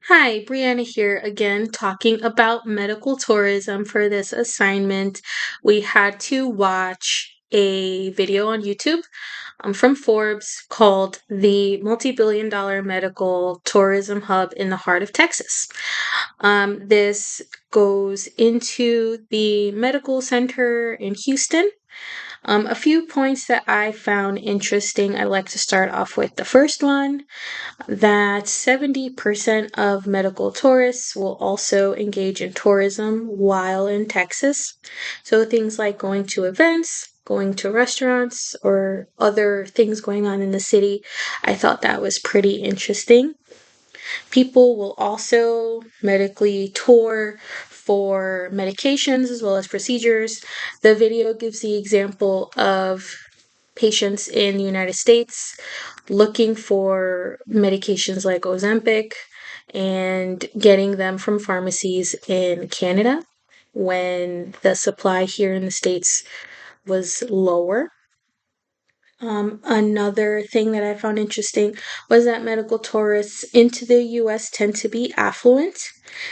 Hi, Brianna here again, talking about medical tourism for this assignment. We had to watch a video on YouTube from Forbes called The Multi-Billion-Dollar Medical Tourism Hub in the Heart of Texas. This goes into the medical center in Houston. A few points that I found interesting. I'd like to start off with the first one that 70% of medical tourists will also engage in tourism while in Texas. So things like going to events, going to restaurants, or other things going on in the city. I thought that was pretty interesting. People will also medically tour for medications as well as procedures. The video gives the example of patients in the United States looking for medications like Ozempic and getting them from pharmacies in Canada when the supply here in the States was lower. Another thing that I found interesting was that medical tourists into the US tend to be affluent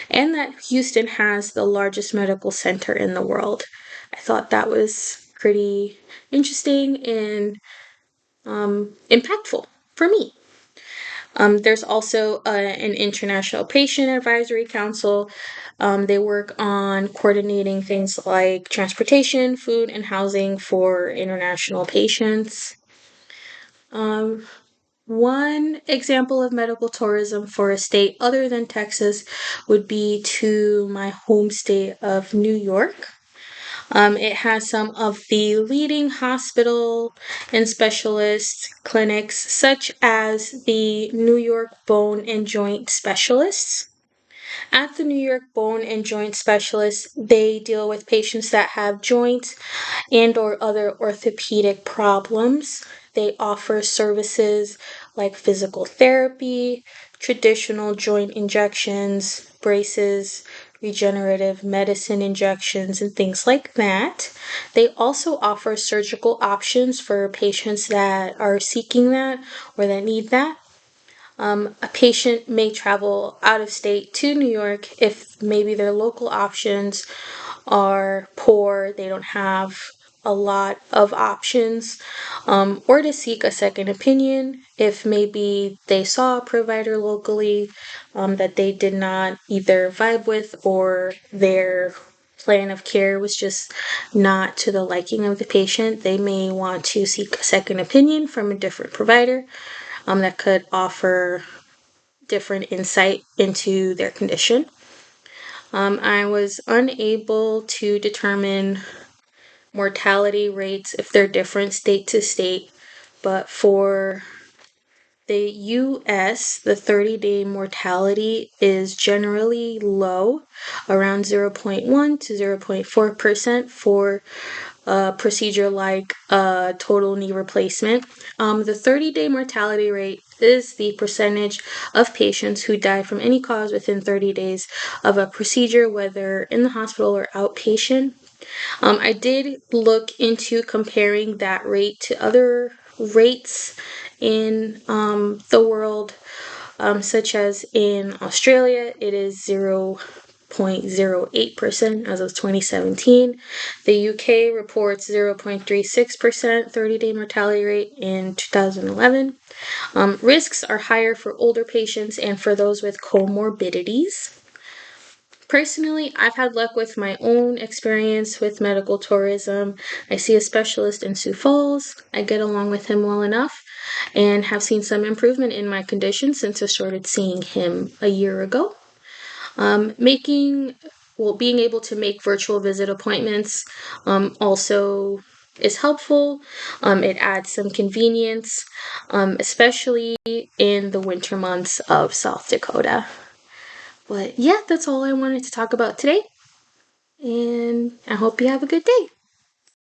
and that Houston has the largest medical center in the world. I thought that was pretty interesting and impactful for me. There's also an International Patient Advisory Council. They work on coordinating things like transportation, food, and housing for international patients. One example of medical tourism for a state other than Texas would be to my home state of New York. It has some of the leading hospital and specialist clinics, such as the New York Bone and Joint Specialists. At the New York Bone and Joint Specialists, they deal with patients that have joint and or other orthopedic problems. They offer services like physical therapy, traditional joint injections, braces, regenerative medicine injections, and things like that. They also offer surgical options for patients that are seeking that or that need that. A patient may travel out of state to New York if maybe their local options are poor, they don't have a lot of options, or to seek a second opinion if maybe they saw a provider locally that they did not either vibe with or their plan of care was just not to the liking of the patient. They may want to seek a second opinion from a different provider that could offer different insight into their condition. I was unable to determine mortality rates if they're different state to state, but for the US, the 30-day mortality is generally low, around 0.1 to 0.4% for a procedure like a total knee replacement. The 30-day mortality rate is the percentage of patients who die from any cause within 30 days of a procedure, whether in the hospital or outpatient. I did look into comparing that rate to other rates in the world, such as in Australia, it is 0.08% as of 2017. The UK reports 0.36% 30-day mortality rate in 2011. Risks are higher for older patients and for those with comorbidities. Personally, I've had luck with my own experience with medical tourism. I see a specialist in Sioux Falls. I get along with him well enough and have seen some improvement in my condition since I started seeing him a year ago. Being able to make virtual visit appointments also is helpful. It adds some convenience, especially in the winter months of South Dakota. But yeah, that's all I wanted to talk about today. And I hope you have a good day.